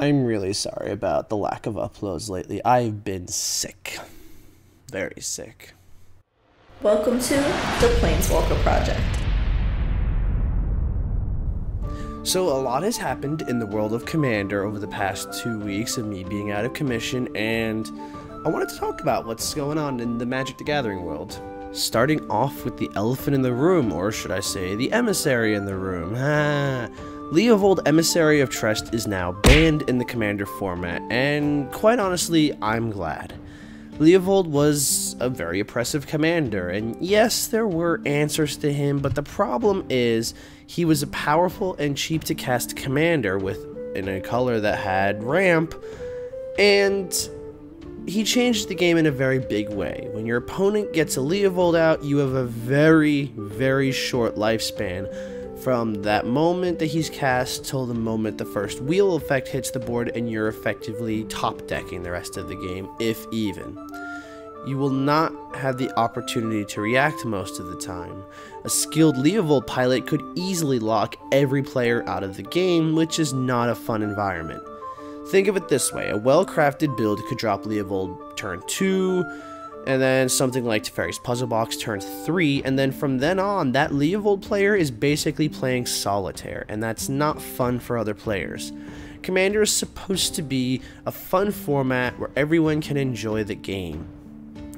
I'm really sorry about the lack of uploads lately. I've been sick. Very sick. Welcome to the Planeswalker Project. So a lot has happened in the world of Commander over the past 2 weeks of me being out of commission, and I wanted to talk about what's going on in the Magic the Gathering world. Starting off with the elephant in the room, or should I say the emissary in the room. Leopold, Emissary of Trust, is now banned in the Commander format, and quite honestly, I'm glad. Leopold was a very oppressive commander, and yes, there were answers to him, but the problem is he was a powerful and cheap to cast commander in a color that had ramp, and he changed the game in a very big way. When your opponent gets a Leopold out, you have a very, very short lifespan from that moment that he's cast till the moment the first wheel effect hits the board, and you're effectively top decking the rest of the game, if even. You will not have the opportunity to react most of the time. A skilled Leopold pilot could easily lock every player out of the game, which is not a fun environment. Think of it this way: a well-crafted build could drop Leopold turn 2, and then something like Teferi's Puzzle Box turn 3, and then from then on, that Leopold player is basically playing solitaire, and that's not fun for other players. Commander is supposed to be a fun format where everyone can enjoy the game.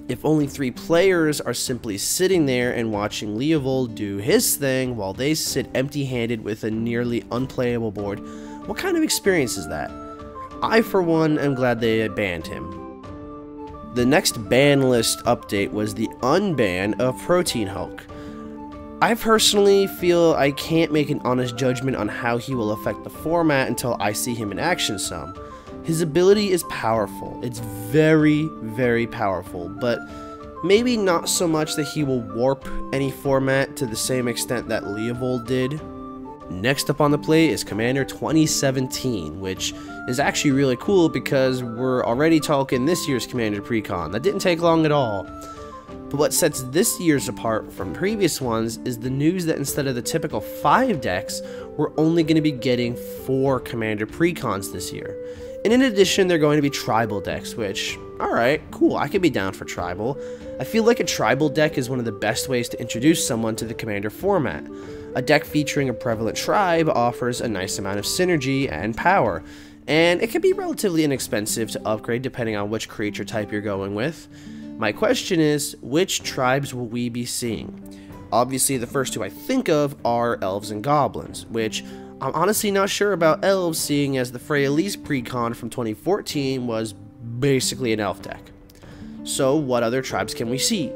If only 3 players are simply sitting there and watching Leopold do his thing while they sit empty-handed with a nearly unplayable board, what kind of experience is that? I, for one, am glad they banned him. The next ban list update was the unban of Protein Hulk. I personally feel I can't make an honest judgment on how he will affect the format until I see him in action some. His ability is powerful. It's very, very powerful, but maybe not so much that he will warp any format to the same extent that Leopold did. Next up on the plate is Commander 2017, which is actually really cool because we're already talking this year's Commander Precon. That didn't take long at all. But what sets this year's apart from previous ones is the news that instead of the typical 5 decks, we're only going to be getting 4 Commander Precons this year. And in addition, they're going to be tribal decks, which, alright, cool, I could be down for tribal. I feel like a tribal deck is one of the best ways to introduce someone to the Commander format. A deck featuring a prevalent tribe offers a nice amount of synergy and power, and it can be relatively inexpensive to upgrade depending on which creature type you're going with. My question is, which tribes will we be seeing? Obviously, the first 2 I think of are elves and goblins, which I'm honestly not sure about elves, seeing as the Freyalise Precon from 2014 was basically an elf deck. So what other tribes can we see?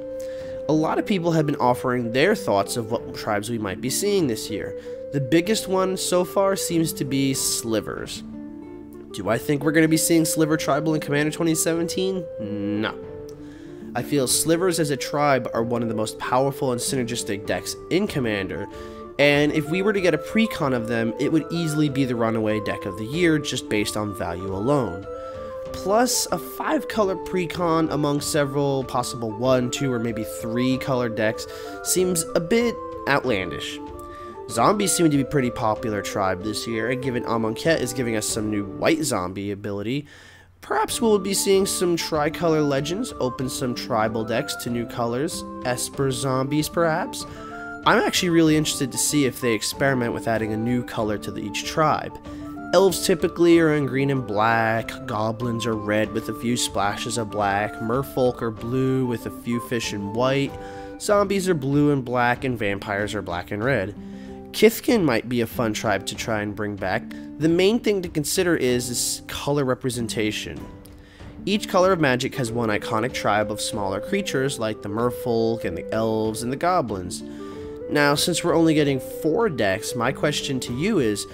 A lot of people have been offering their thoughts of what tribes we might be seeing this year. The biggest one so far seems to be Slivers. Do I think we're going to be seeing Sliver Tribal in Commander 2017? No. I feel Slivers as a tribe are one of the most powerful and synergistic decks in Commander, and if we were to get a Precon of them, it would easily be the runaway deck of the year just based on value alone. Plus, a 5-color Precon among several possible 1, 2, or maybe 3 color decks seems a bit outlandish. Zombies seem to be a pretty popular tribe this year, and given Amonkhet is giving us some new white zombie ability, perhaps we'll be seeing some tricolor legends open some tribal decks to new colors, Esper zombies perhaps. I'm actually really interested to see if they experiment with adding a new color to each tribe. Elves typically are in green and black, goblins are red with a few splashes of black, merfolk are blue with a few fish in white, zombies are blue and black, and vampires are black and red. Kithkin might be a fun tribe to try and bring back. The main thing to consider is color representation. Each color of Magic has one iconic tribe of smaller creatures like the merfolk and the elves and the goblins. Now, since we're only getting 4 decks, my question to you is,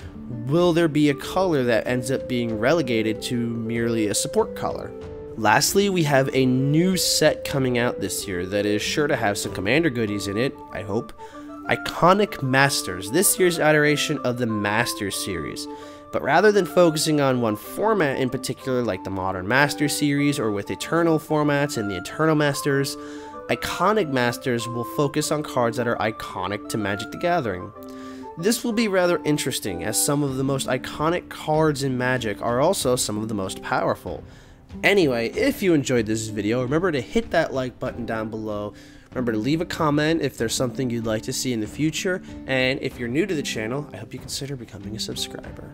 will there be a color that ends up being relegated to merely a support color? Lastly, we have a new set coming out this year that is sure to have some Commander goodies in it, I hope. Iconic Masters, this year's iteration of the Masters series. But rather than focusing on one format in particular like the Modern Masters series or with Eternal formats and the Eternal Masters, Iconic Masters will focus on cards that are iconic to Magic the Gathering. This will be rather interesting, as some of the most iconic cards in Magic are also some of the most powerful. Anyway, if you enjoyed this video, remember to hit that like button down below. Remember to leave a comment if there's something you'd like to see in the future, and if you're new to the channel, I hope you consider becoming a subscriber.